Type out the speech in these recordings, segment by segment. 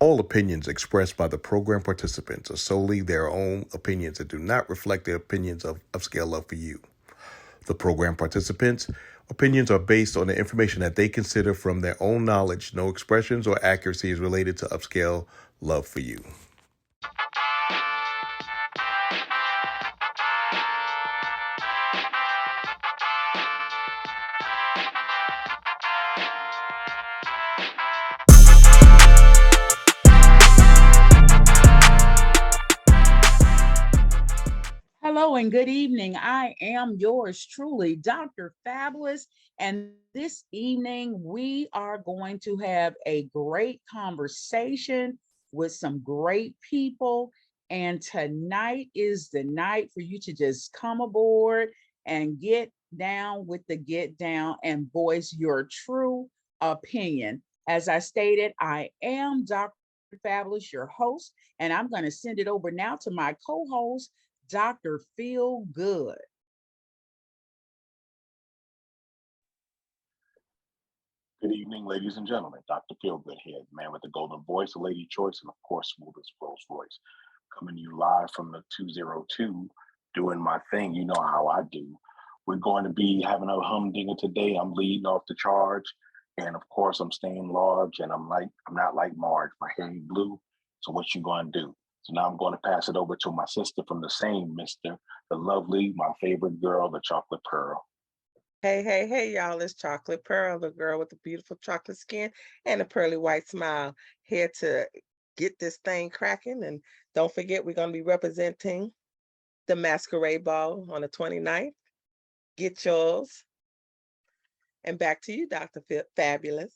All opinions expressed by the program participants are solely their own opinions and do not reflect the opinions of Upscale Love for You. The program participants' opinions are based on the information that they consider from their own knowledge. No expressions or accuracy is related to Upscale Love for You. Hello and good evening. I am yours truly, Dr. Fabulous. And this evening, we are going to have a great conversation with some great people. And tonight is the night for you to just come aboard and get down with the get down and voice your true opinion. As I stated, I am Dr. Fabulous, your host, and I'm going to send it over now to my co host. Dr. Feel Good. Good evening, ladies and gentlemen. Dr. Feelgood here, the man with the golden voice, the lady choice, and of course, smoothest Rolls Royce. Coming to you live from the 202, doing my thing. You know how I do. We're going to be having a humdinger today. I'm leading off the charge. And of course, I'm staying large and I'm not like Marge. My hair ain't blue. So what you going to do? So now I'm going to pass it over to my sister from the same mister, the lovely, my favorite girl, the chocolate pearl. Hey, y'all. It's Chocolate Pearl, the girl with the beautiful chocolate skin and a pearly white smile, here to get this thing cracking. And don't forget, we're going to be representing the Masquerade Ball on the 29th. Get yours. And back to you, Dr. Fabulous.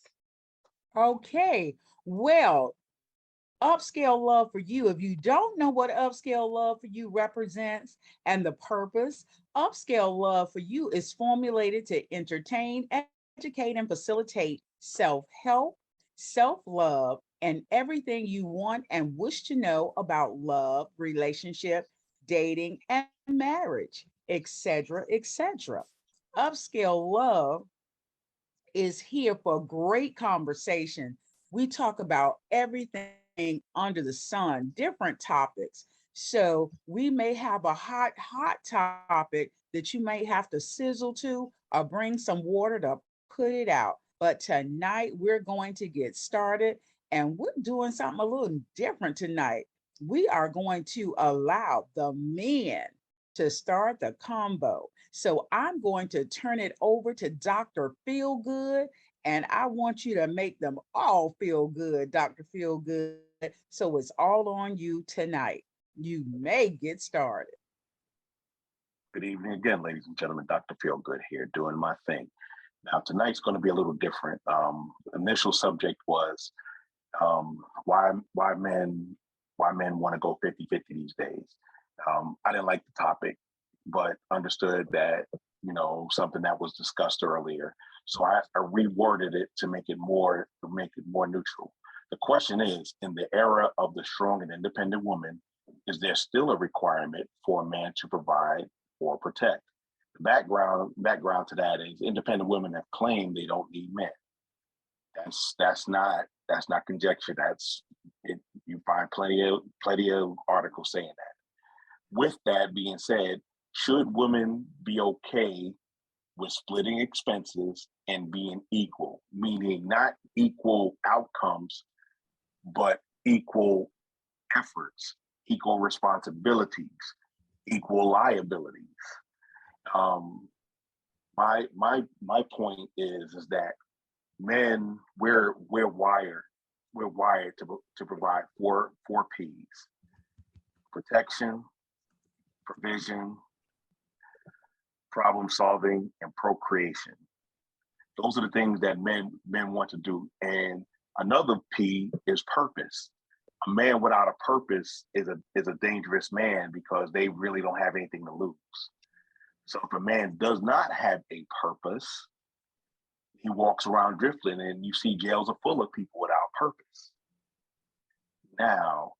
Okay. Well, upscale love for you. If you don't know what upscale love for you represents and the purpose, upscale love for you is formulated to entertain, educate, and facilitate self help, self love, and everything you want and wish to know about love, relationship, dating, and marriage, etc., etc. Upscale love is here for a great conversation. We talk about everything under the sun, different topics. So we may have a hot topic that you may have to sizzle to or bring some water to put it out. But tonight we're going to get started and we're doing something a little different tonight. We are going to allow the men to start the combo. So I'm going to turn it over to Dr. Feel Good, and I want you to make them all feel good, Dr. Feel Good. So it's all on you tonight. You may get started. Good evening again, ladies and gentlemen. Dr. Feelgood here, doing my thing. Now, tonight's going to be a little different. Initial subject was why men want to go 50-50 these days. I didn't like the topic, but understood that, something that was discussed earlier. So I reworded it to make it more neutral. The question is, in the era of the strong and independent woman, is there still a requirement for a man to provide or protect? The background to that is independent women have claimed they don't need men. That's not conjecture. That's it. You find plenty of articles saying that. With that being said, should women be okay with splitting expenses and being equal, meaning not equal outcomes, but equal efforts, equal responsibilities, equal liabilities? My point is that men, we're wired to provide four P's: protection, provision, problem solving, and procreation. Those are the things that men want to do. And another P is purpose. A man without a purpose is a dangerous man because they really don't have anything to lose. So if a man does not have a purpose, he walks around drifting, and you see jails are full of people without purpose. Now,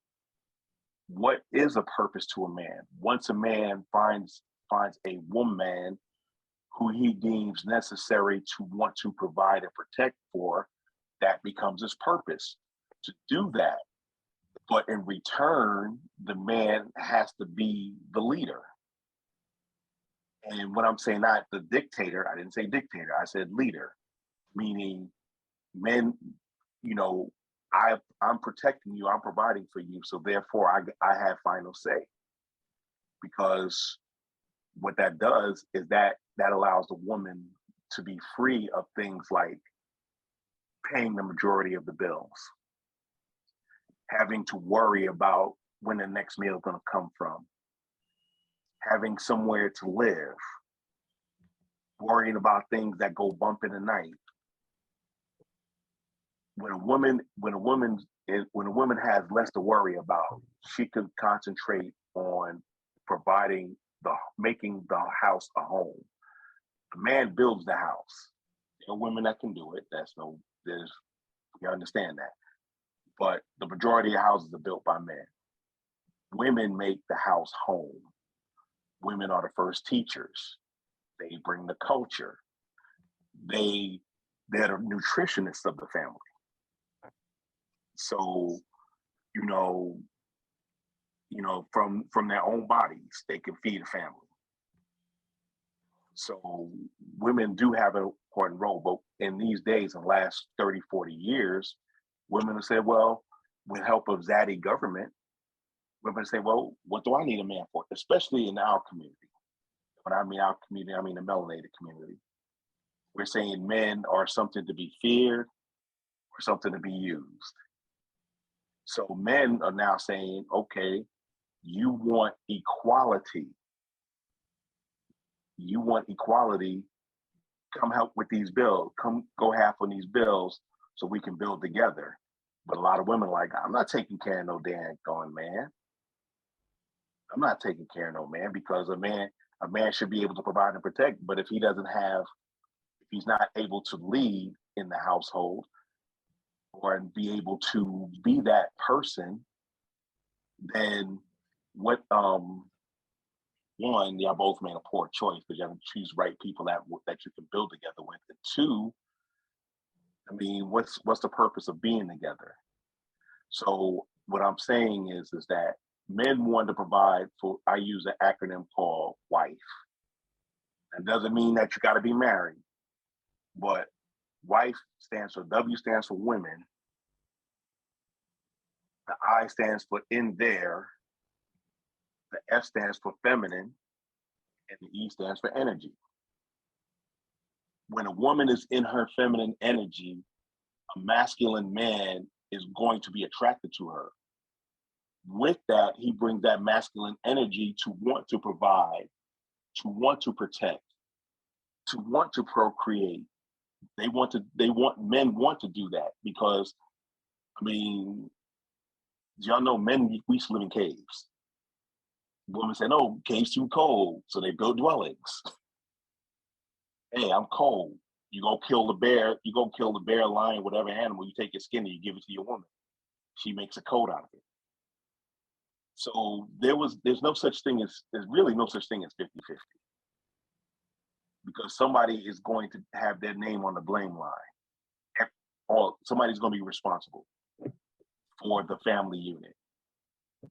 what is a purpose to a man? Once a man finds a woman who he deems necessary to want to provide and protect for, that becomes his purpose. To do that, But in return, the man has to be the leader. And when I'm saying not the dictator, I didn't say dictator, I said leader, meaning men, you know, I'm protecting you, I'm providing for you, so therefore I have final say. Because what that does is that allows the woman to be free of things like paying the majority of the bills, having to worry about when the next meal is going to come from, having somewhere to live, worrying about things that go bump in the night. When a woman has less to worry about, she can concentrate on making the house a home. The man builds the house. There are women that can do it. You understand that. But the majority of houses are built by men. Women make the house home. Women are the first teachers. They bring the culture. They're the nutritionists of the family. So, from their own bodies, they can feed a family. So women do have an important role, but in these days, in the last 30, 40 years, women have said, well, with help of zaddy government, women say, well, what do I need a man for? Especially in our community. When I mean our community, I mean the melanated community. We're saying men are something to be feared or something to be used. So men are now saying, okay, you want equality. You want equality. Come help with these bills. Come go half on these bills so we can build together. But a lot of women are like, I'm not taking care of no damn going man. I'm not taking care of no man, because a man should be able to provide and protect. But if he's not able to lead in the household or be able to be that person, then what one, y'all both made a poor choice because you have to choose right people that you can build together with. And two, I mean, what's the purpose of being together? So what I'm saying is that men want to provide for, I use an acronym called WIFE. That doesn't mean that you got to be married, but WIFE stands for, W stands for women, the I stands for in there, the F stands for feminine, and the E stands for energy. When a woman is in her feminine energy, a masculine man is going to be attracted to her. With that, he brings that masculine energy to want to provide, to want to protect, to want to procreate. Men want to do that because, I mean, y'all know men, we used to live in caves. Women say, no, caves too cold, so they build dwellings. Hey, I'm cold. You go kill the bear, lion, whatever animal, you take your skin and you give it to your woman. She makes a coat out of it. So there's really no such thing as 50-50. Because somebody is going to have their name on the blame line. Or somebody's going to be responsible for the family unit.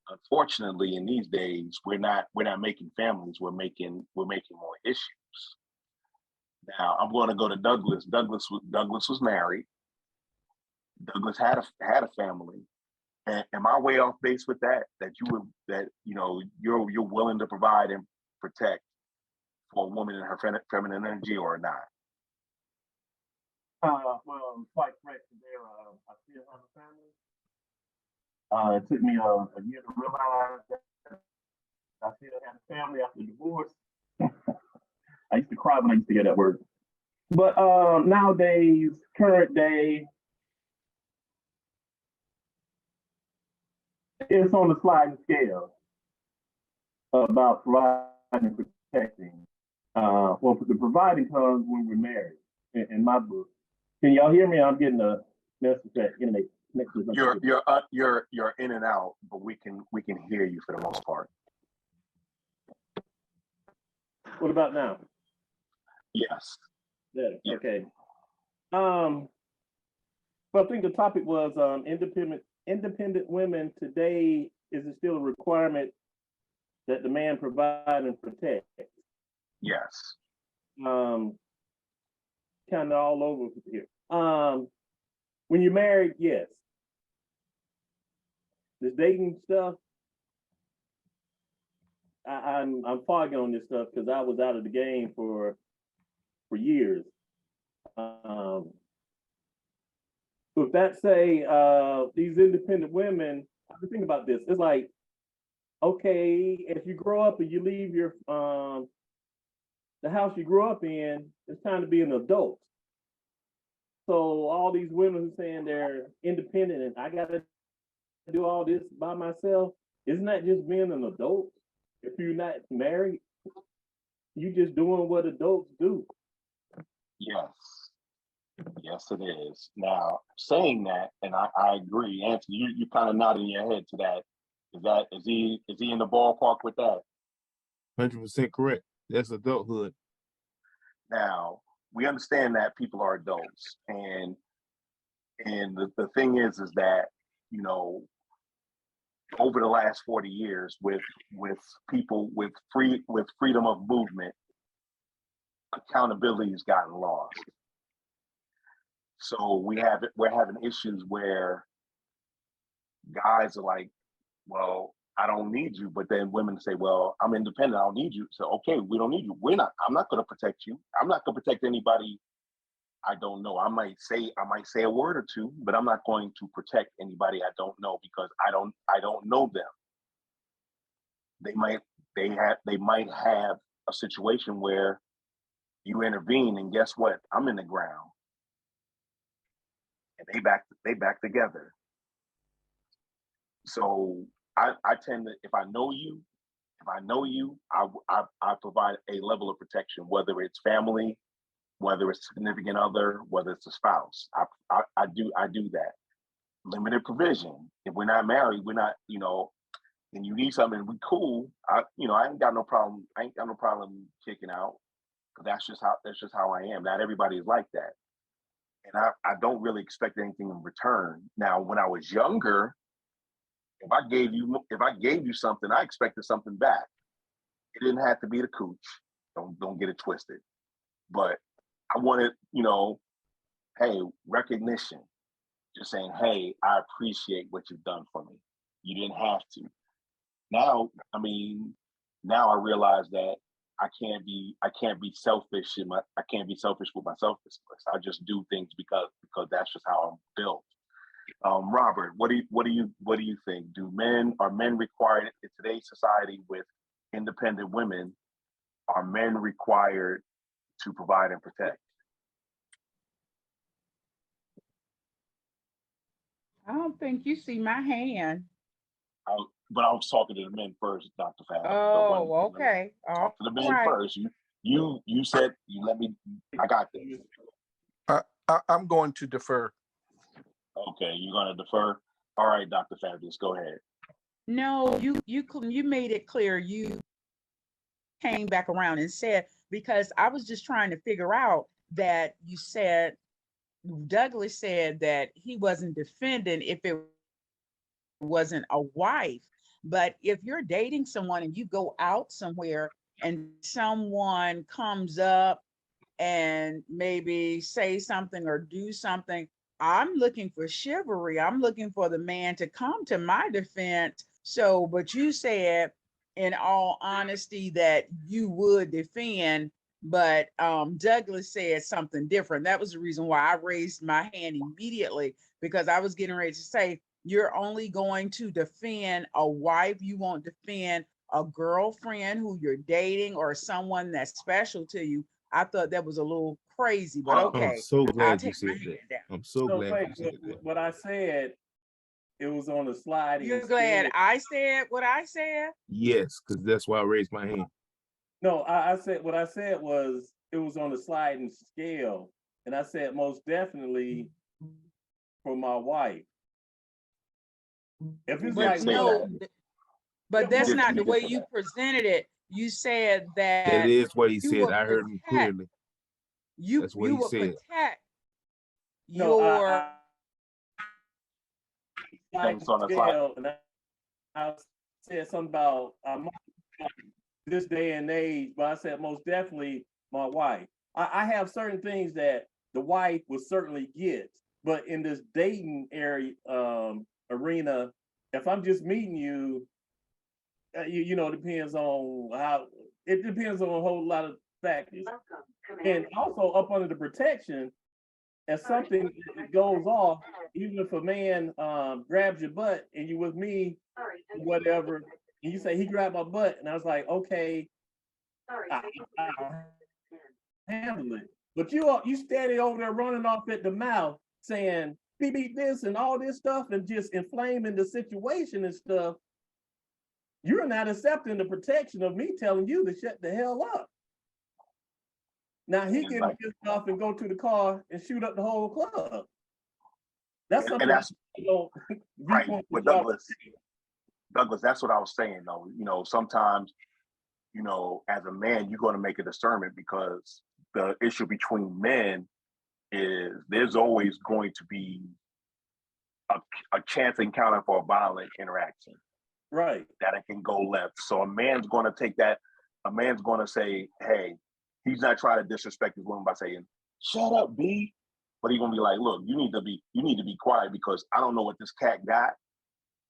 Unfortunately, in these days, we're not making families, we're making more issues. Now I'm going to go to Douglas. Douglas was married. Douglas had a family. And am I way off base with that? That you're willing to provide and protect for a woman in her feminine energy or not? Well, quite frankly, I still have a family. It took me a year to realize that I still had a family after divorce. I used to cry when I used to hear that word. But nowadays, current day, it's on the sliding scale about providing and protecting. Well, the providing comes when we're married. In my book, can y'all hear me? I'm getting a message that internet connection. You're in and out, but we can hear you for the most part. What about now? Yes. Better. Yeah. Okay. Well, I think the topic was independent independent women today, is it still a requirement that the man provide and protect? Yes. Kind of all over here. When you're married, yes. This dating stuff, I'm fogging on this stuff because I was out of the game for years. With that say, these independent women, I think about this. It's like, okay, if you grow up and you leave your the house you grew up in, it's time to be an adult. So all these women who saying they're independent and I gotta do all this by myself, isn't that just being an adult? If you're not married, you just doing what adults do. Yes. Yes, it is. Now, saying that, and I agree, Anthony, you kind of nodding your head to that. Is he in the ballpark with that? 100% correct. That's adulthood. Now, we understand that people are adults, and the thing is that, you know, over the last 40 years with people with freedom of movement, accountability has gotten lost. So we're having issues where guys are like, well, I don't need you, but then women say, well, I'm independent, I don't need you. So okay, we don't need you. I'm not gonna protect you. I'm not gonna protect anybody I don't know. I might say a word or two, but I'm not going to protect anybody I don't know because I don't know them. They might have a situation where you intervene and guess what? I'm in the ground. And they back together. So I tend to, if I know you, I provide a level of protection, whether it's family, whether it's significant other, whether it's a spouse. I do that. Limited provision. If we're not married, we're not, you know, and you need something, we cool. I ain't got no problem. I ain't got no problem kicking out. That's just how I am. Not everybody is like that. And I don't really expect anything in return. Now, when I was younger, if I gave you something, I expected something back. It didn't have to be the cooch. Don't get it twisted. But I wanted, you know, hey, recognition. Just saying, hey, I appreciate what you've done for me. You didn't have to. Now I realize that I can't be selfish I can't be selfish with my selfishness. I just do things because that's just how I'm built. Robert, what do you think? Are men required in today's society with independent women? Are men required to provide and protect? I don't think you see my hand. But I was talking to the men first, Dr. Fab. Oh, okay. Talk to the men first. You said you let me. I got this. I'm going to defer. Okay, you're going to defer. All right, Dr. Fabulous, go ahead. No, you made it clear. You came back around and said, because I was just trying to figure out that you said, Douglas said that he wasn't defending if it wasn't a wife. But if you're dating someone and you go out somewhere and someone comes up and maybe say something or do something, I'm looking for chivalry. I'm looking for the man to come to my defense. So, but you said in all honesty that you would defend, but Douglas said something different. That was the reason why I raised my hand immediately, because I was getting ready to say, you're only going to defend a wife. You won't defend a girlfriend who you're dating or someone that's special to you. I thought that was a little crazy, but okay. I'm so glad you said that. I'm so glad you said that. What I said, it was on the slide. You're glad I said what I said? Yes, because that's why I raised my hand. No, I said what I said was it was on the sliding scale, and I said most definitely for my wife. If it's like no, but that's did- not you the did way say you that. presented it. You said that That is what he you said. will I heard him protect- clearly. You That's what he will said. protect no, your. things on the side. And I said something about this day and age, but I said most definitely my wife. I have certain things that the wife would certainly get, but in this dating area arena, if I'm just meeting you, you know, it depends on how. It depends on a whole lot of factors, and also up under the protection. If something goes off, even if a man grabs your butt and you with me, whatever, and you say he grabbed my butt, and I was like, okay, I'll handle it. But you standing over there running off at the mouth saying beep this and all this stuff and just inflaming the situation and stuff. You're not accepting the protection of me telling you to shut the hell up. Now he can get off and go to the car and shoot up the whole club. That's something. And that's right. But Douglas, that's what I was saying though. You know, sometimes, you know, as a man, you're going to make a discernment because the issue between men is there's always going to be a chance encounter for a violent interaction. Right. That it can go left. So a man's going to take that. A man's going to say, hey, he's not trying to disrespect his woman by saying, shut up, B. But he's going to be like, look, you need to be quiet because I don't know what this cat got.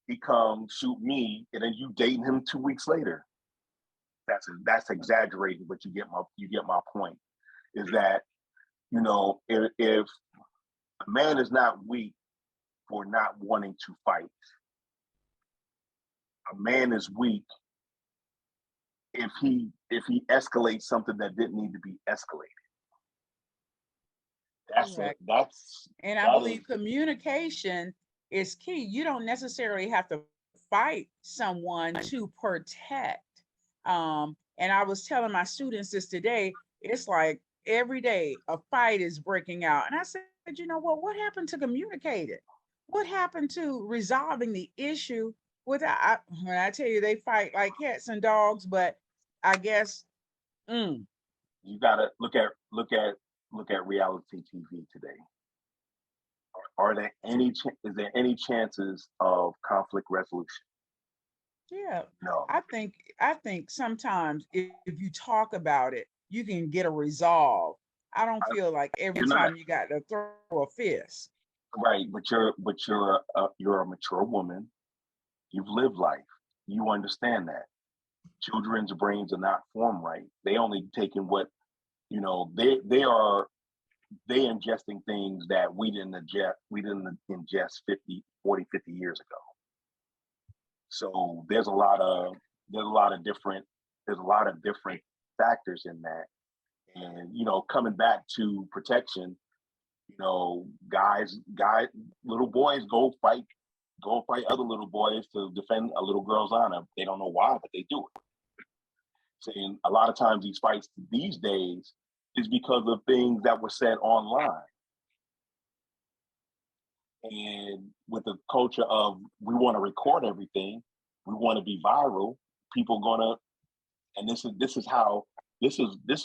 He come shoot me and then you dating him 2 weeks later. That's exaggerated, but you get my point. Is that, you know, if a man is not weak for not wanting to fight, a man is weak if he escalates something that didn't need to be escalated. And I believe communication is key. You don't necessarily have to fight someone to protect. And I was telling my students this today, it's like every day a fight is breaking out. And I said, you know what happened to communicating? What happened to resolving the issue without, when I tell you they fight like cats and dogs, but I guess you gotta look at reality TV today. Are there is there any chances of conflict resolution? Yeah. No. I think sometimes if you talk about it, you can get a resolve. I don't feel like every time you got to throw a fist. Right, but you're a mature woman. You've lived life. You understand that. Children's brains are not formed right. They only taking what, you know, they ingesting things that we didn't ingest 40, 50 years ago. So there's a lot of different factors in that. And, you know, coming back to protection, you know, little boys go fight other little boys to defend a little girl's honor. They don't know why, but they do it. And a lot of times these fights these days is because of things that were said online. And with the culture of we want to record everything, we want to be viral, people gonna, and this is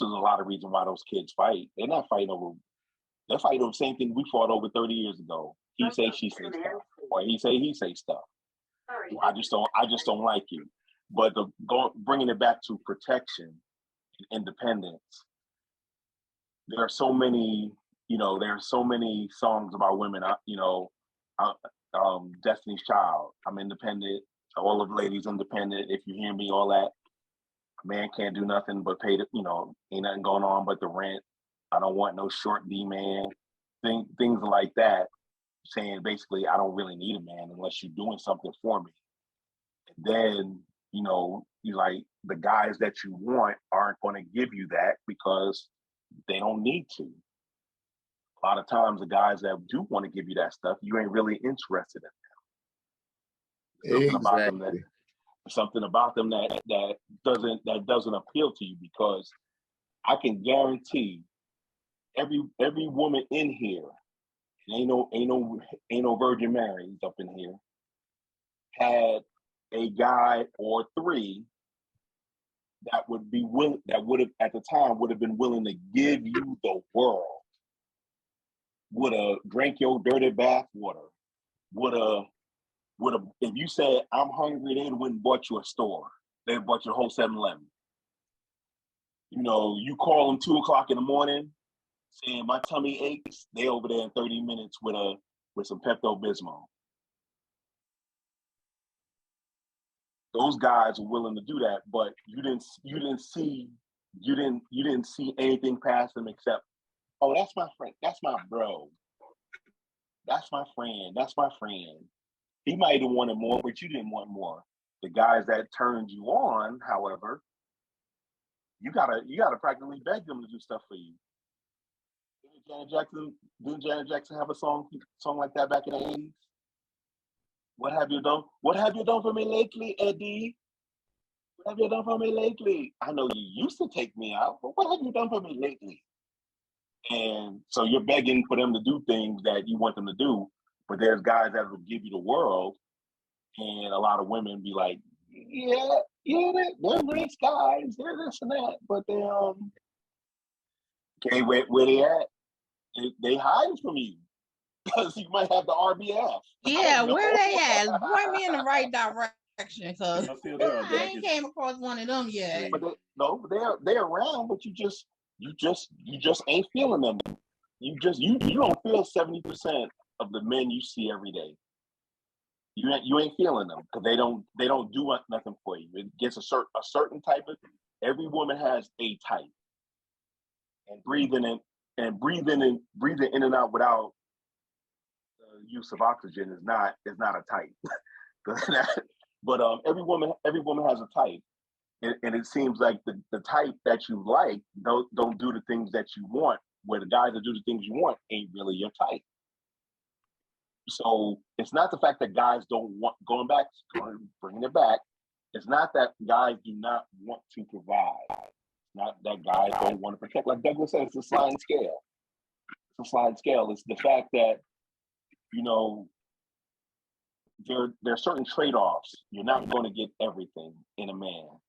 a lot of reason why those kids fight. They're not fighting over, they're fighting over the same thing we fought over 30 years ago. He say, she say stuff, or he say stuff. I just don't like you. But bringing it back to protection and independence, there are so many songs about women. Destiny's Child. I'm independent. All of the ladies independent. If you hear me, all that. A man can't do nothing but pay ain't nothing going on but the rent. I don't want no short D man. Things like that. Saying basically, I don't really need a man unless you're doing something for me. And then, you know, you like the guys that you want aren't going to give you that because they don't need to. A lot of times the guys that do want to give you that stuff, you ain't really interested in them. Something about them that doesn't appeal to you, because I can guarantee every woman in here, ain't no Virgin Marys up in here, had a guy or three that would have at the time would have been willing to give you the world, would have drank your dirty bath water, would have if you said I'm hungry, they'd went and bought you a store. They bought you a whole 7-Eleven. You know, you call them 2 o'clock in the morning, saying my tummy aches. They over there in 30 minutes with some Pepto-Bismol. Those guys are willing to do that, but you didn't see anything past them except, oh, that's my friend, that's my bro, that's my friend, that's my friend. He might have wanted more, but you didn't want more. The guys that turned you on, however, you gotta practically beg them to do stuff for you. Didn't Janet Jackson have a song like that back in the 80s? What have you done? What have you done for me lately, Eddie? What have you done for me lately? I know you used to take me out, but what have you done for me lately? And so you're begging for them to do things that you want them to do, but there's guys that will give you the world, and a lot of women be like, yeah, they're rich guys, they're this and that, but they okay, where they at? They hide from you because you might have the RBF. Yeah, where they at? Point me in the right direction, cause I ain't came across one of them yet. But they're around, but you just ain't feeling them. You don't feel 70% of the men you see every day. You ain't feeling them because they don't do nothing for you. It gets a certain type of. Every woman has a type, and breathing in and out without the use of oxygen is not a type. But every woman has a type, and it seems like the type that you like don't do the things that you want. Where the guys that do the things you want ain't really your type. So it's not the fact that guys don't want, bringing it back, it's not that guys do not want to provide. It's not that guys don't want to protect. Like Douglas said, it's a sliding scale. It's a sliding scale. It's the fact that, you know, there are certain trade-offs. You're not going to get everything in a man.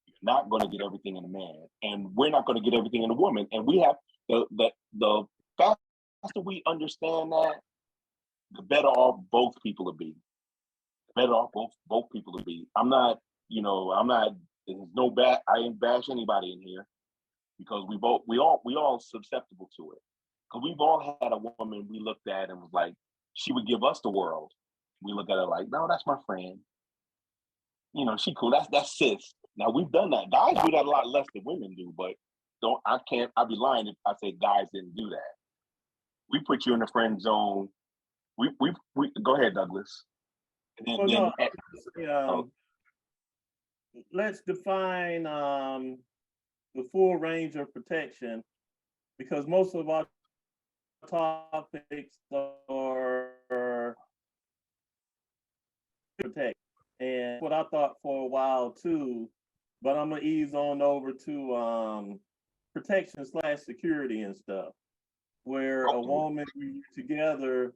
You're not going to get everything in a man. And we're not going to get everything in a woman. And we have the faster we understand that, the better off both people will be. The better off both people will be. There's no bad, I ain't bash anybody in here because we all susceptible to it. Because we've all had a woman we looked at and was like, she would give us the world. We look at her like, no, that's my friend. You know, she cool. That's sis. Now we've done that. Guys do that a lot less than women do, but I'd be lying if I say guys didn't do that. We put you in the friend zone. We go ahead, Douglas. Let's define the full range of protection, because most of our topics are protect. And what I thought for a while too, but I'm gonna ease on over to protection / security and stuff, where a woman together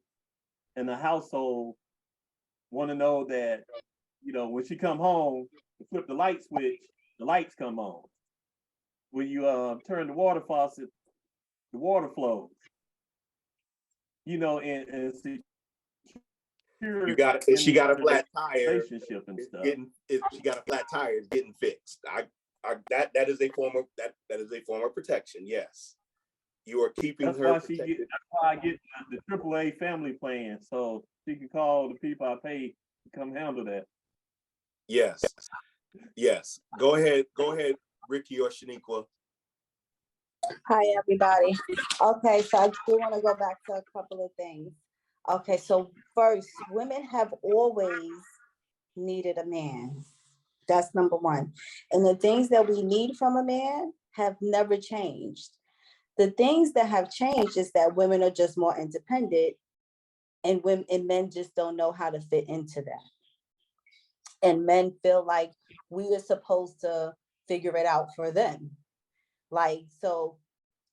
in the household want to know that, you know, when she come home, you flip the light switch, the lights come on. When you turn the water faucet, the water flows. You know, and she got a flat tire. Relationship and stuff. She got a flat tire, it's getting fixed. That is a form of protection. Yes, you are keeping her protected. That's why I get the AAA family plan, so she can call the people I pay to come handle that. Yes. Go ahead, Ricky or Shaniqua. Hi, everybody. Okay, so I do want to go back to a couple of things. Okay, so first, women have always needed a man. That's number one. And the things that we need from a man have never changed. The things that have changed is that women are just more independent, and men just don't know how to fit into that. And men feel like we are supposed to figure it out for them. Like, so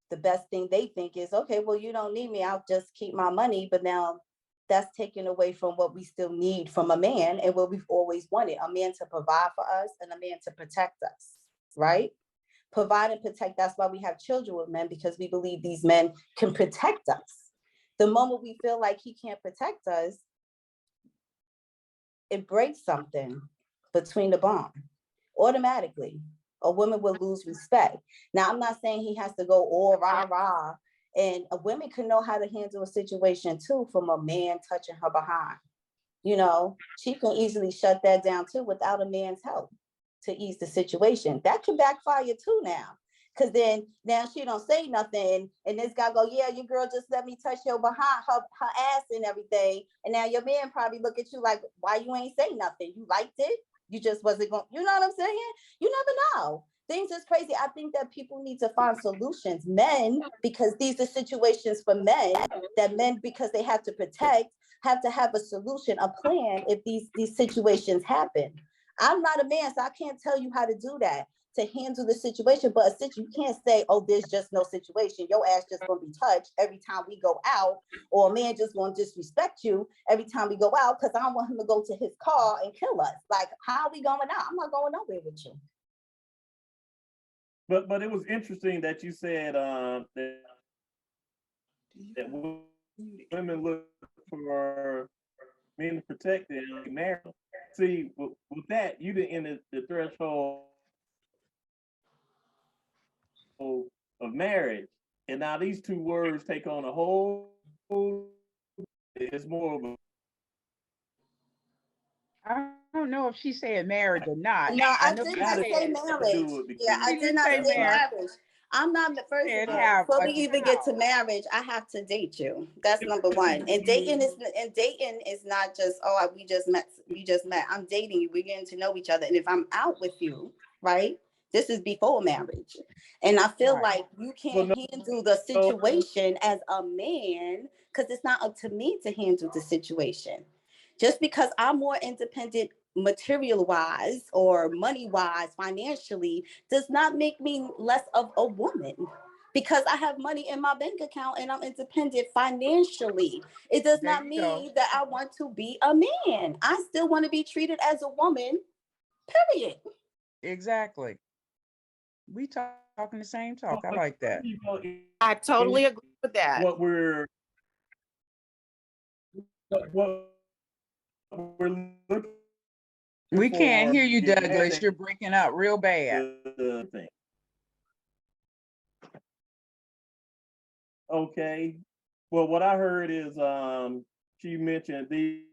the best thing they think is, okay, well, you don't need me, I'll just keep my money. But now that's taken away from what we still need from a man and what we've always wanted, a man to provide for us and a man to protect us, right? Provide and protect, that's why we have children with men, because we believe these men can protect us. The moment we feel like he can't protect us, it breaks something between the bond automatically. A woman will lose respect. Now, I'm not saying he has to go all rah-rah, and a woman can know how to handle a situation too from a man touching her behind. You know, she can easily shut that down too without a man's help to ease the situation. That can backfire too now. Cause then now she don't say nothing, and this guy go, yeah, your girl just let me touch your behind her ass and everything. And now your man probably look at you like, why you ain't say nothing? You liked it? You just wasn't going, you know what I'm saying? You never know. Things is crazy. I think that people need to find solutions. Men, because these are situations for men, that men, because they have to protect, have to have a solution, a plan if these situations happen. I'm not a man, so I can't tell you how to do that, to handle the situation. But you can't say, oh, there's just no situation. Your ass just gonna be touched every time we go out, or a man just gonna disrespect you every time we go out because I don't want him to go to his car and kill us. Like, how are we going out? I'm not going nowhere with you. But it was interesting that you said that women look for men to protect them, marry them. See, with that, you didn't enter the threshold of marriage, and now these two words take on a whole. It's more of a. I don't know if she said marriage or not. No, I know did not say marriage. Yeah, I did not say marriage. I'm not the first of all. Before we even get to marriage, I have to date you. That's number one. And dating is not just, oh, we just met. I'm dating you. We're getting to know each other. And if I'm out with you, right? This is before marriage. And I feel like you can't handle the situation as a man, because it's not up to me to handle the situation. Just because I'm more independent material wise or money wise, financially, does not make me less of a woman. Because I have money in my bank account and I'm independent financially. It does not mean that I want to be a man. I still want to be treated as a woman, period. Exactly. We talking the same talk. I like that. I totally agree with that. What we're looking We can't hear you, Douglas. You're breaking up real bad. Okay. Well, what I heard is she mentioned these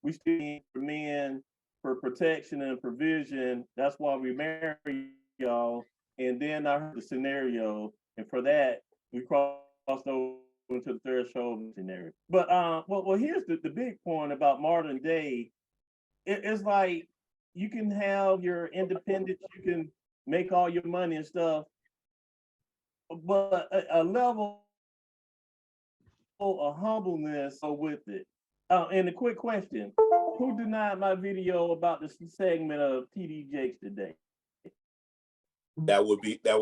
we stand for men for protection and provision. That's why we marry y'all. And then I heard the scenario, and for that we crossed over into the threshold scenario. But well, here's the big point about modern day. It's like you can have your independence, you can make all your money and stuff, but a level of humbleness with it. And a quick question: who denied my video about the segment of TD Jakes today? That would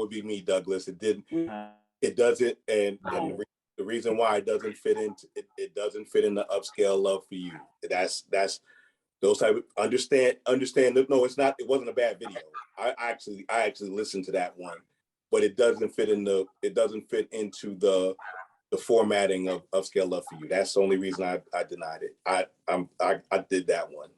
be me, Douglas. It doesn't, and the reason why it doesn't fit into it doesn't fit in the upscale love for you. That's those type of understand. No, it's not. It wasn't a bad video. I actually listened to that one, but it doesn't fit into the formatting of upscale love for you. That's the only reason I denied it. I did that one.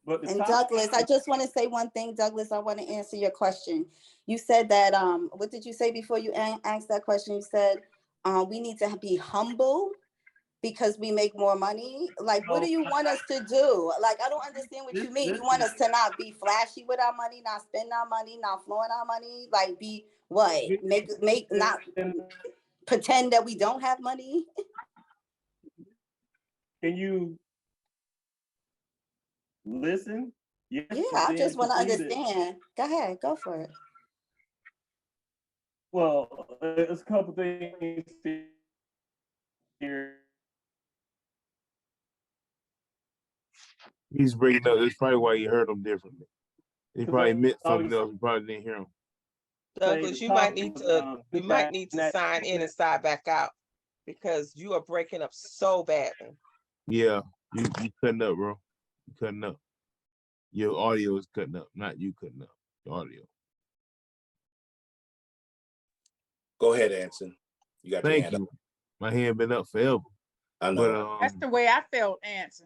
And Douglas, I just want to say one thing, Douglas. I want to answer your question. You said that, what did you say before you asked that question? You said we need to be humble because we make more money. Like, what do you want us to do? Like, I don't understand what you mean. You want us to not be flashy with our money, not spend our money, not flaunt our money? Like, be what? Make not pretend that we don't have money? Can you listen? Yes, yeah, I just want to understand. Go ahead, go for it. Well, there's a couple things here. He's breaking up. That's probably why you heard him differently. He probably meant something else. You probably didn't hear him. Douglas, you might need to sign in and sign back out because you are breaking up so badly. Yeah, you cutting up, bro. You cutting up. Your audio is cutting up, not you cutting up. Your audio. Go ahead, Anson. You got your hand up. My hand been up forever. I But know. That's the way I felt, answer.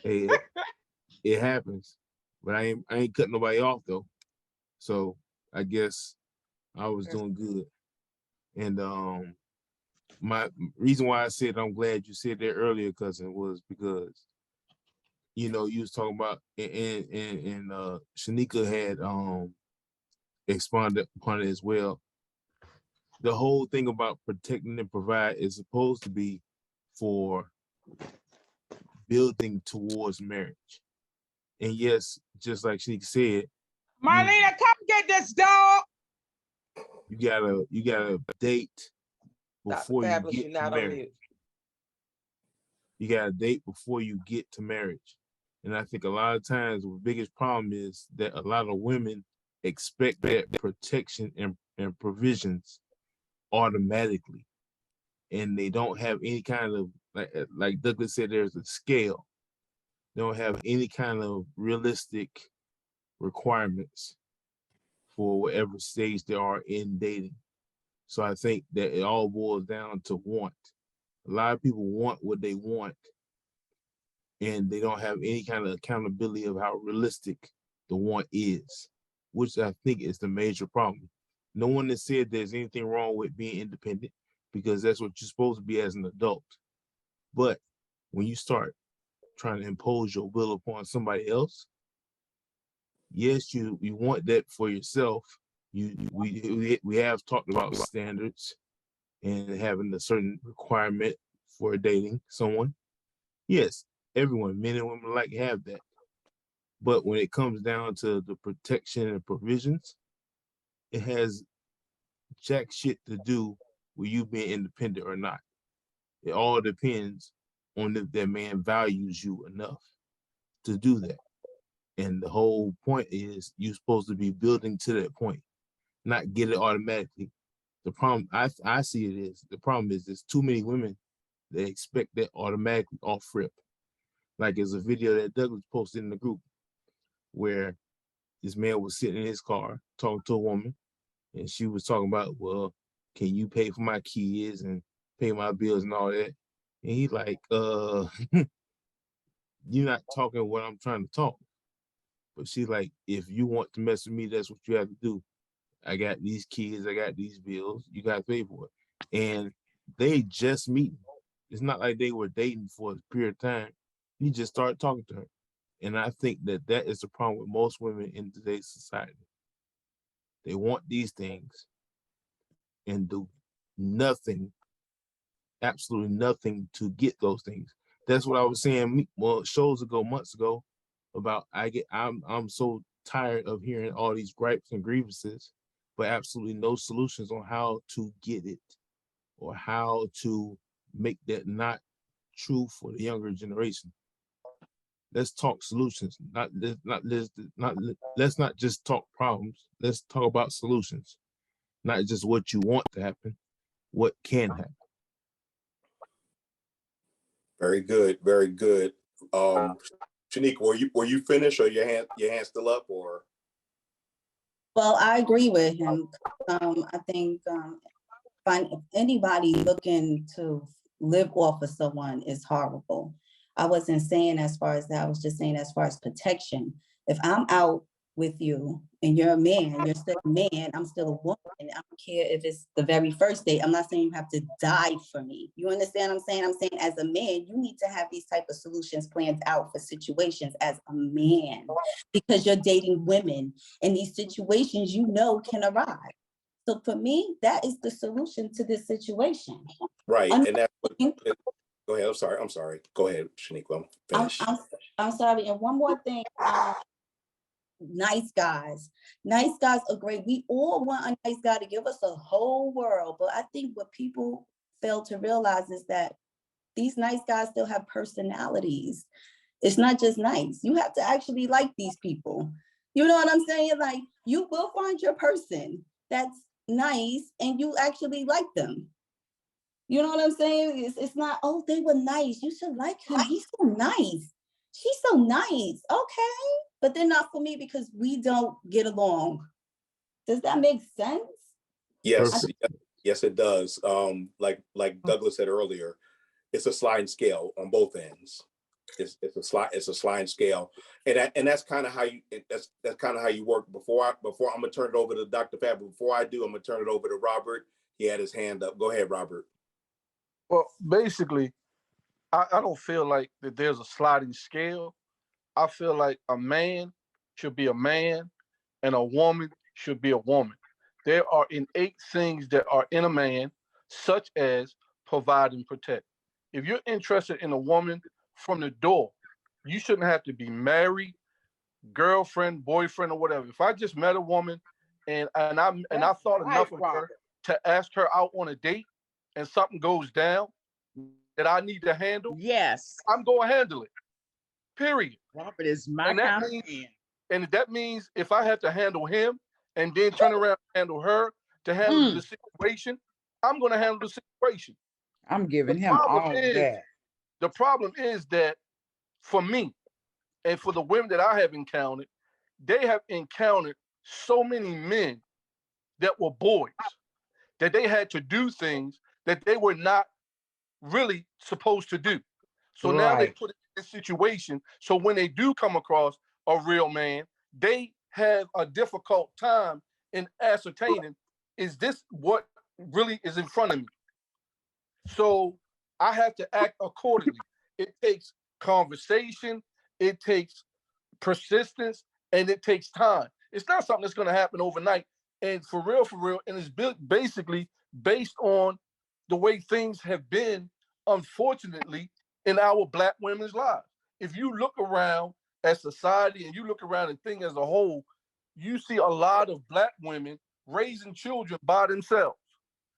it happens. But I ain't cutting nobody off though. So I guess I was doing good. And my reason why I said I'm glad you said that earlier, cousin, was because you was talking about and Shanika had expanded upon it as well. The whole thing about protecting and provide is supposed to be for building towards marriage. And yes, just like Shanika said, Marlena, come get this dog. you gotta date before you Fabulous, get you're to not on marriage. mute. You gotta date before you get to marriage. And I think a lot of times the biggest problem is that a lot of women expect that protection and provisions automatically. And they don't have any kind of, like Douglas said, there's a scale. They don't have any kind of realistic requirements for whatever stage they are in dating. So I think that it all boils down to want. A lot of people want what they want, and they don't have any kind of accountability of how realistic the want is, which I think is the major problem. No one has said there's anything wrong with being independent, because that's what you're supposed to be as an adult. But when you start trying to impose your will upon somebody else, yes, you want that for yourself. We have talked about standards and having a certain requirement for dating someone. Yes, everyone, men and women, like have that. But when it comes down to the protection and provisions, it has jack shit to do with you being independent or not. It all depends on if that man values you enough to do that. And the whole point is you're supposed to be building to that point, not get it automatically. The problem I see it is, the problem is there's too many women that expect that automatically off rip. Like there's a video that Douglas posted in the group where this man was sitting in his car talking to a woman, and she was talking about, well, can you pay for my kids and pay my bills and all that? And he's like, you're not talking what I'm trying to talk. But she's like, if you want to mess with me, that's what you have to do. I got these kids, I got these bills, you got to pay for it. And they just meeting. It's not like they were dating for a period of time. He just started talking to her. And I think that is the problem with most women in today's society. They want these things and do nothing, absolutely nothing to get those things. That's what I was saying, shows ago, months ago, about I'm so tired of hearing all these gripes and grievances, but absolutely no solutions on how to get it or how to make that not true for the younger generation. Let's talk solutions. Let's not just talk problems. Let's talk about solutions. Not just what you want to happen, what can happen. Very good, very good. Shanique, were you finished, or your hand still up, or? Well, I agree with him. I think anybody looking to live off of someone is horrible. I wasn't saying as far as that. I was just saying as far as protection. If I'm out with you and you're a man, you're still a man, I'm still a woman. I don't care if it's the very first date. I'm not saying you have to die for me. You understand what I'm saying? I'm saying as a man, you need to have these type of solutions planned out for situations as a man, because you're dating women and these situations can arise. So for me, that is the solution to this situation. Right, and that's what. Go ahead. I'm sorry. Go ahead, Shaniqua. I'm sorry. And one more thing. Nice guys. Nice guys are great. We all want a nice guy to give us a whole world. But I think what people fail to realize is that these nice guys still have personalities. It's not just nice. You have to actually like these people. You know what I'm saying? Like, you will find your person that's nice and you actually like them. You know what I'm saying? It's not, oh, they were nice, you should like him, he's so nice, she's so nice, okay, but they're not for me because we don't get along. Does that make sense? Yes, yes, it does. Like Douglas said earlier, it's a sliding scale on both ends. It's a sliding scale, and that's kind of how you work. Before I'm gonna turn it over to Dr. Fab. Before I do, I'm gonna turn it over to Robert. He had his hand up. Go ahead, Robert. Well, basically, I don't feel like that there's a sliding scale. I feel like a man should be a man and a woman should be a woman. There are innate things that are in a man, such as provide and protect. If you're interested in a woman from the door, you shouldn't have to be married, girlfriend, boyfriend, or whatever. If I just met a woman and I thought enough of her to ask her out on a date and something goes down that I need to handle, yes, I'm going to handle it. Period. Robert is my kind of man. And that means if I have to handle him and then turn around and handle her to handle the situation, I'm going to handle the situation. I'm giving him all that. The problem is that for me and for the women that I have encountered, they have encountered so many men that were boys that they had to do things that they were not really supposed to do. So now they put it in this situation. So when they do come across a real man, they have a difficult time in ascertaining, is this what really is in front of me? So I have to act accordingly. It takes conversation, it takes persistence, and it takes time. It's not something that's going to happen overnight. And for real, and it's basically based on the way things have been, unfortunately, in our Black women's lives. If you look around at society and you look around and think as a whole, you see a lot of Black women raising children by themselves.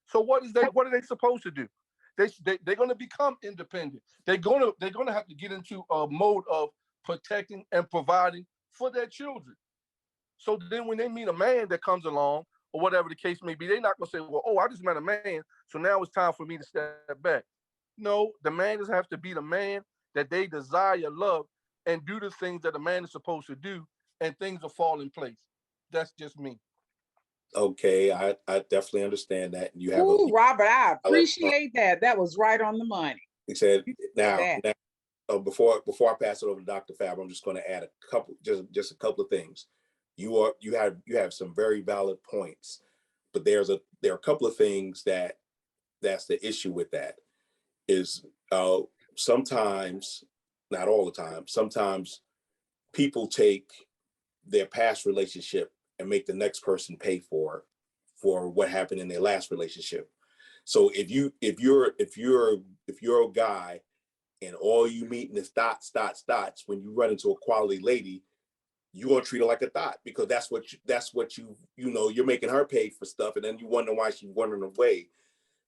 So what are they supposed to do? They're going to become independent. They're going to have to get into a mode of protecting and providing for their children. So then when they meet a man that comes along, or whatever the case may be, they're not going to say, well, oh, I just met a man, so now it's time for me to step back. No, the man just have to be the man that they desire, love, and do the things that a man is supposed to do, and things will fall in place. That's just me. Okay, I definitely understand that. You have Robert, I appreciate that. That was right on the money. He said, now before I pass it over to Dr. Fab, I'm just going to add just a couple of things. You have some very valid points, but there are a couple of things that's the issue with that is sometimes, not all the time, sometimes people take their past relationship and make the next person pay for what happened in their last relationship. So if you're a guy and all you meeting is dots, when you run into a quality lady, you're gonna treat her like a thought because that's what you're making her pay for stuff, and then you wonder why she's wandering away.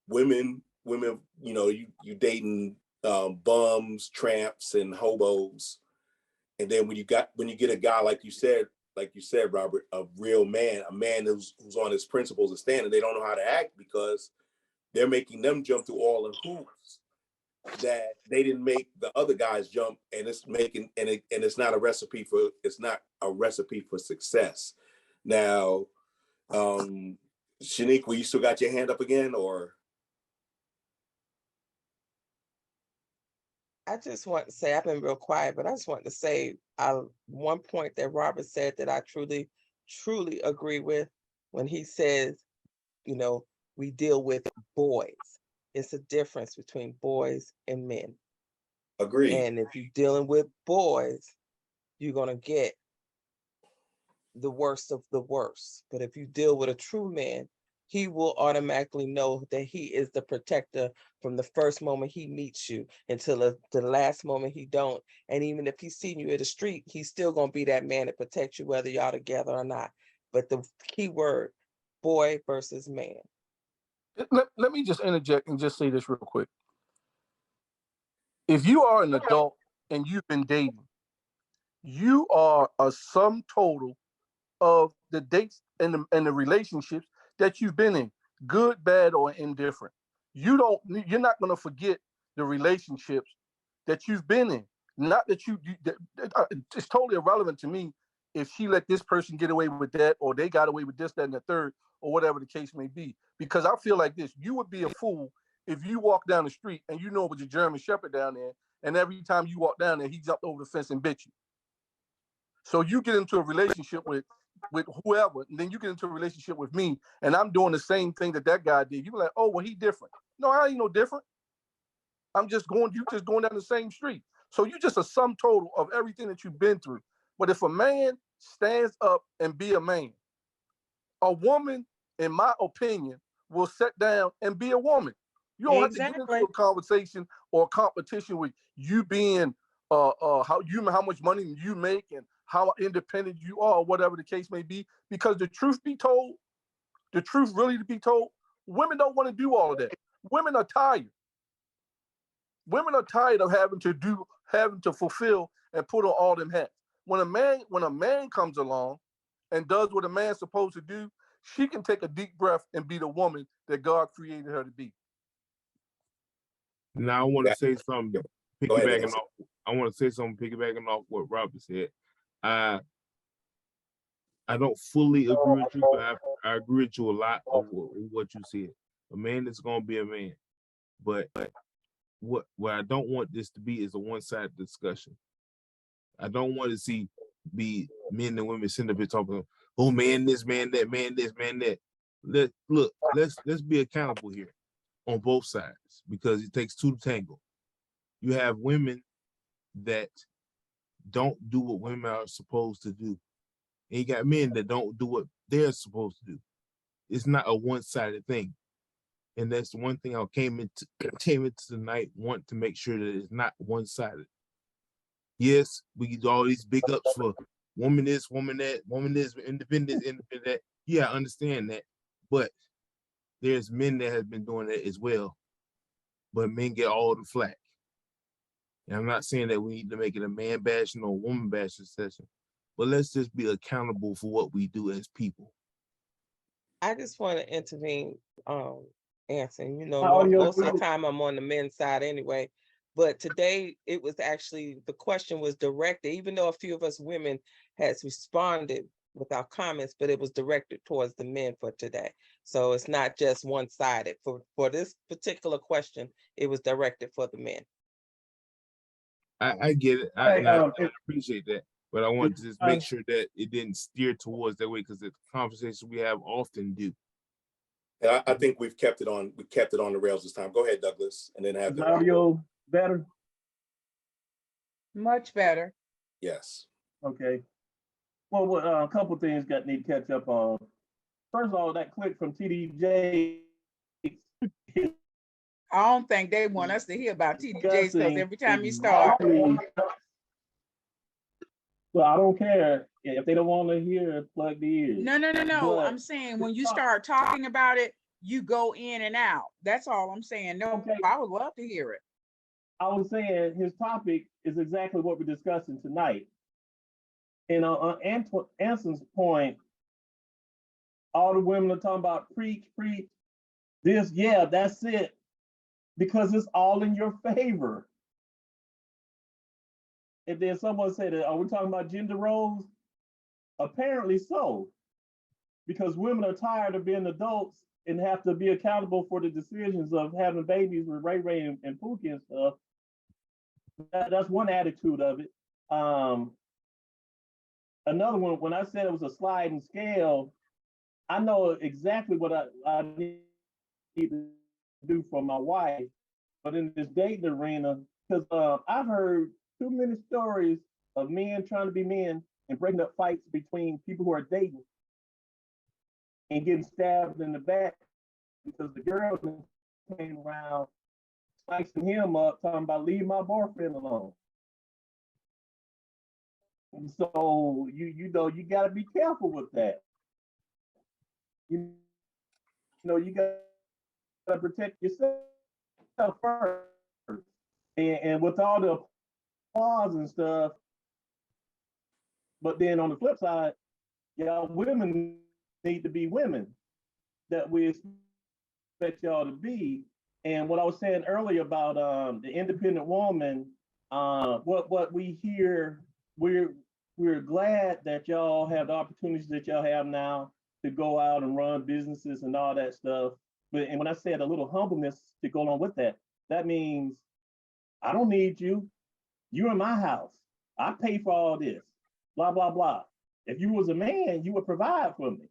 Women, you dating bums, tramps, and hobos, and then when you get a guy like you said, Robert, a real man, a man who's on his principles and standing, they don't know how to act because they're making them jump through all the hoops that they didn't make the other guys jump, and it's not a recipe for success. Now, Shaniqua, you still got your hand up again, or? I just want to say, I've been real quiet, but I just want to say one point that Robert said that I truly, truly agree with when he says, we deal with boys. It's a difference between boys and men. Agreed. And if you're dealing with boys, you're going to get the worst of the worst. But if you deal with a true man, he will automatically know that he is the protector from the first moment he meets you until the last moment he don't. And even if he's seen you in the street, he's still going to be that man to protect you, whether y'all together or not. But the key word, boy versus man. Let me just interject and just say this real quick. If you are an adult and you've been dating, you are a sum total of the dates and the relationships that you've been in, good, bad, or indifferent. You're not going to forget the relationships that you've been in. Not that it's totally irrelevant to me if she let this person get away with that, or they got away with this, that, and the third, or whatever the case may be. Because I feel like this: you would be a fool if you walk down the street and you know it was a German Shepherd down there, and every time you walk down there, he jumped over the fence and bit you. So you get into a relationship with whoever, and then you get into a relationship with me, and I'm doing the same thing that guy did. You be like, oh, well, he different. No, I ain't no different. You just going down the same street. So you just a sum total of everything that you've been through. But if a man stands up and be a man, a woman, in my opinion, will sit down and be a woman. You don't have to get into a conversation or a competition with you being how much money you make and how independent you are, or whatever the case may be. Because the truth really to be told, women don't want to do all of that. Women are tired. Women are tired of having to fulfill and put on all them hats. When a man comes along and does what a man's supposed to do, she can take a deep breath and be the woman that God created her to be. Now I want to say something piggybacking off what Robert said. I don't fully agree with you, but I agree with you a lot of what you said. A man is gonna be a man, but what I don't want this to be is a one-sided discussion. I don't want to be men and women sitting up here talking, oh, man this, man that, man this, man that. Let's be accountable here on both sides, because it takes two to tango. You have women that don't do what women are supposed to do, and you got men that don't do what they're supposed to do. It's not a one-sided thing. And that's the one thing I came into tonight, want to make sure that it's not one-sided. Yes, we do all these big ups for woman this, woman that, woman this, independent that. Yeah, I understand that. But there's men that have been doing that as well. But men get all the flack. And I'm not saying that we need to make it a man bashing or woman bashing session, but let's just be accountable for what we do as people. I just want to intervene, Anson. Most of the time I'm on the men's side anyway. But today it was actually, the question was directed, even though a few of us women has responded with our comments, but it was directed towards the men for today. So it's not just one-sided. For this particular question, it was directed for the men. I get it. I appreciate that. But I want to just make sure that it didn't steer towards that way, because the conversations we have often do. And I think we kept it on the rails this time. Go ahead, Douglas, and then have the audio better. Much better. Yes. Okay. Well, a couple things need to catch up on. First of all, that clip from TDJ. I don't think they want us to hear about TDJs, because every time you start. Well, I don't care if they don't want to hear, plug the ears. No. But I'm saying when you start talking about it, you go in and out. That's all I'm saying. No, okay. I would love to hear it. I was saying his topic is exactly what we're discussing tonight. And on Anson's point, all the women are talking about preach, this, yeah, that's it. Because it's all in your favor. And then someone said, are we talking about gender roles? Apparently so. Because women are tired of being adults and have to be accountable for the decisions of having babies with Ray and Pookie and stuff. That's one attitude of it. Another one, when I said it was a sliding scale, I know exactly what I need to do for my wife. But in this dating arena, because I've heard too many stories of men trying to be men and breaking up fights between people who are dating and getting stabbed in the back because the girl came around slicing him up, talking about leave my boyfriend alone. And so you got to be careful with that. You got to protect yourself first. And with all the applause and stuff, but then on the flip side, y'all women need to be women that we expect y'all to be. And what I was saying earlier about the independent woman, what we hear, we're glad that y'all have the opportunities that y'all have now to go out and run businesses and all that stuff. And when I said a little humbleness to go along with that, that means I don't need you. You're in my house. I pay for all this. Blah, blah, blah. If you was a man, you would provide for me.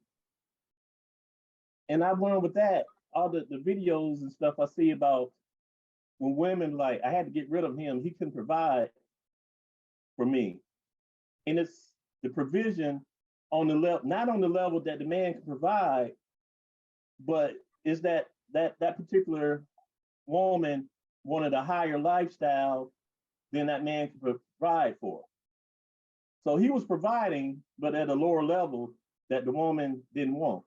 And I learned with that, all the videos and stuff I see about when women like, I had to get rid of him, he couldn't provide for me. And it's the provision on the level, not on the level that the man can provide, but is that particular woman wanted a higher lifestyle than that man can provide for. So he was providing, but at a lower level that the woman didn't want.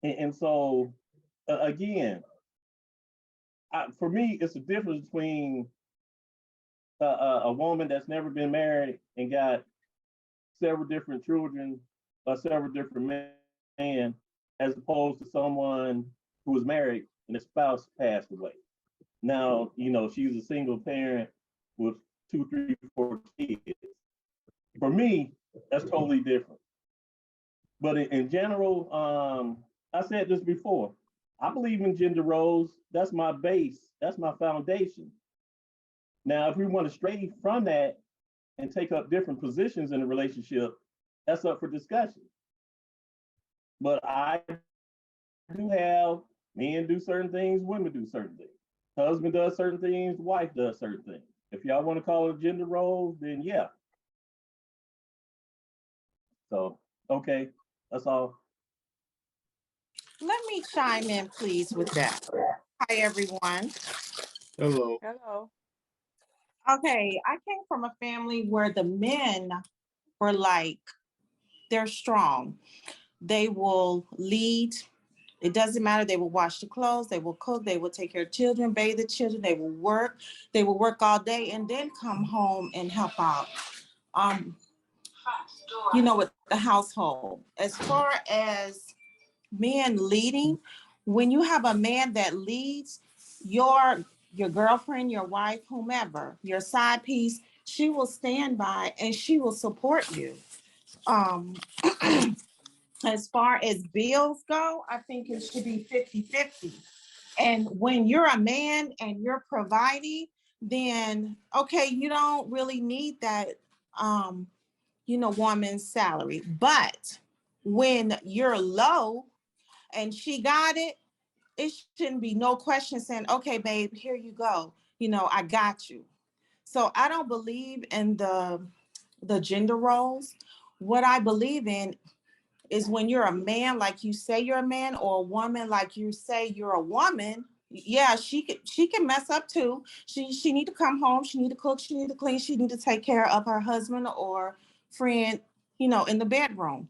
And so, again, for me, it's a difference between a woman that's never been married and got several different children or several different men, as opposed to someone who was married and the spouse passed away. Now, she's a single parent with 2, 3, 4 kids. For me, that's totally different. But in general, I said this before, I believe in gender roles. That's my base. That's my foundation. Now, if we want to stray from that and take up different positions in a relationship, that's up for discussion. But I do have men do certain things, women do certain things. Husband does certain things, wife does certain things. If y'all want to call it gender roles, then yeah. So, okay, that's all. Let me chime in, please, with that. Hi, everyone. Hello. Hello. Okay, I came from a family where the men were like, they're strong. They will lead. It doesn't matter. They will wash the clothes. They will cook. They will take care of children, bathe the children. They will work. They will work all day and then come home and help out. With the household. As far as men leading, when you have a man that leads, your girlfriend, your wife, whomever, your side piece, she will stand by and she will support you. As far as bills go, I think it should be 50-50. And when you're a man and you're providing, then okay, you don't really need that woman's salary. But when you're low and she got it, it shouldn't be no question saying, okay, babe, here you go. I got you. So I don't believe in the gender roles. What I believe in is when you're a man, like you say you're a man, or a woman, like you say you're a woman. Yeah, she can mess up too. She need to come home. She need to cook. She need to clean. She need to take care of her husband or friend, in the bedroom.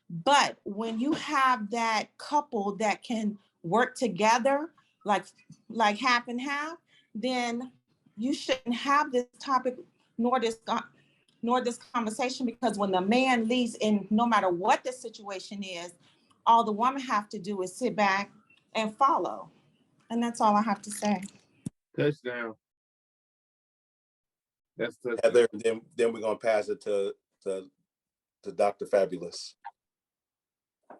But when you have that couple that can work together, like half and half, then you shouldn't have this topic nor this conversation, because when the man leaves, in no matter what the situation is, all the woman have to do is sit back and follow. And that's all I have to say. Touchdown. That's touchdown. Heather, then we're gonna pass it to Dr. Fabulous.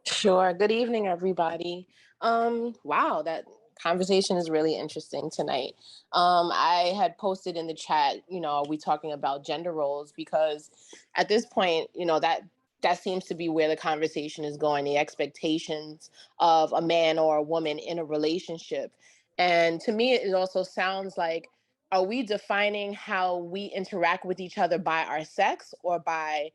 Sure. Good evening, everybody. Wow, that conversation is really interesting tonight. I had posted in the chat, are we talking about gender roles? Because at this point, that seems to be where the conversation is going, the expectations of a man or a woman in a relationship. And to me, it also sounds like, are we defining how we interact with each other by our sex or by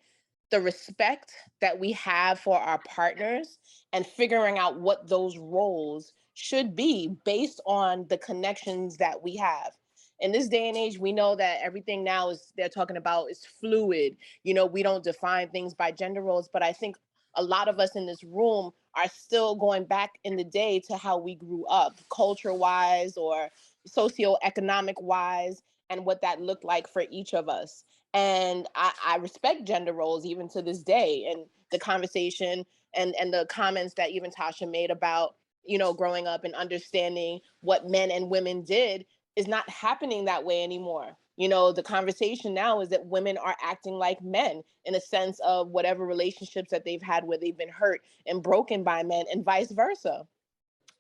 the respect that we have for our partners, and figuring out what those roles should be based on the connections that we have? In this day and age, we know that everything now they're talking about is fluid. We don't define things by gender roles, but I think a lot of us in this room are still going back in the day to how we grew up, culture-wise or socioeconomic-wise, and what that looked like for each of us. And I respect gender roles even to this day. And the conversation and the comments that even Tasha made about, growing up and understanding what men and women did is not happening that way anymore. You know, the conversation now is that women are acting like men in a sense of whatever relationships that they've had where they've been hurt and broken by men, and vice versa.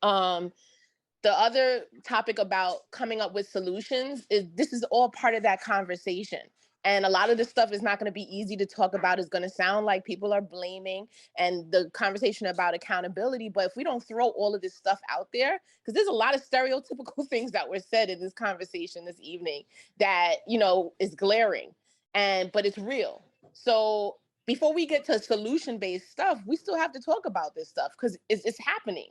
The other topic about coming up with solutions is this is all part of that conversation. And a lot of this stuff is not going to be easy to talk about. It's going to sound like people are blaming and the conversation about accountability. But if we don't throw all of this stuff out there, because there's a lot of stereotypical things that were said in this conversation this evening that, you know, is glaring, but it's real. So before we get to solution-based stuff, we still have to talk about this stuff because it's happening.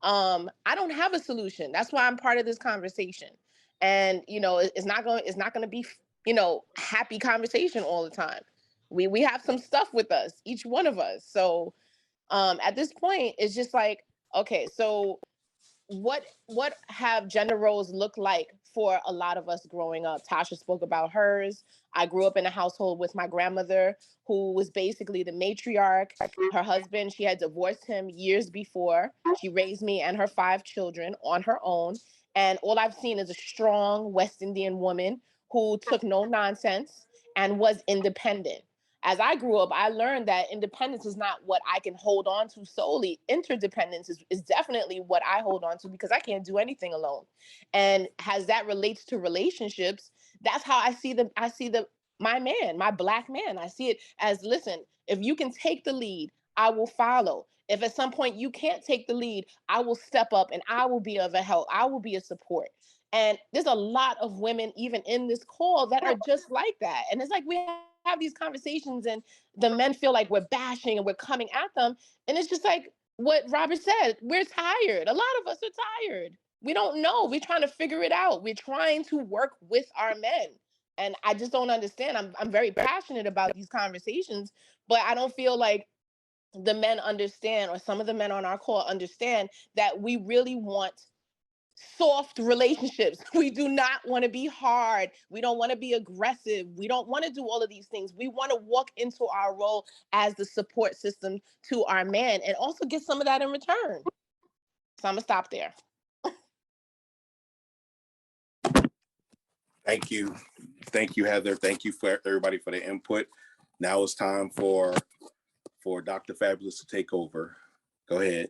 I don't have a solution. That's why I'm part of this conversation. And, you know, it's not going to be, you know, happy conversation all the time. We have some stuff with us, each one of us. So at this point, it's just like, okay, so what have gender roles looked like for a lot of us growing up? Tasha spoke about hers. I grew up in a household with my grandmother, who was basically the matriarch. Her husband, she had divorced him years before. She raised me and her 5 children on her own. And all I've seen is a strong West Indian woman who took no nonsense and was independent. As I grew up, I learned that independence is not what I can hold on to solely. Interdependence is definitely what I hold on to because I can't do anything alone. And as that relates to relationships, that's how I see my man, my Black man. I see it as, listen, if you can take the lead, I will follow. If at some point you can't take the lead, I will step up and I will be of a help. I will be a support. And there's a lot of women, even in this call, that are just like that. And it's like we have these conversations and the men feel like we're bashing and we're coming at them. And it's just like what Robert said, we're tired. A lot of us are tired. We don't know. We're trying to figure it out. We're trying to work with our men. And I just don't understand. I'm very passionate about these conversations, but I don't feel like the men understand, or some of the men on our call understand, that we really want soft relationships. We do not want to be hard. We don't want to be aggressive. We don't want to do all of these things. We want to walk into our role as the support system to our man and also get some of that in return. So I'm gonna stop there. Thank you, Heather. Thank you for everybody for the input. Now it's time for Dr. Fabulous to take over. Go ahead.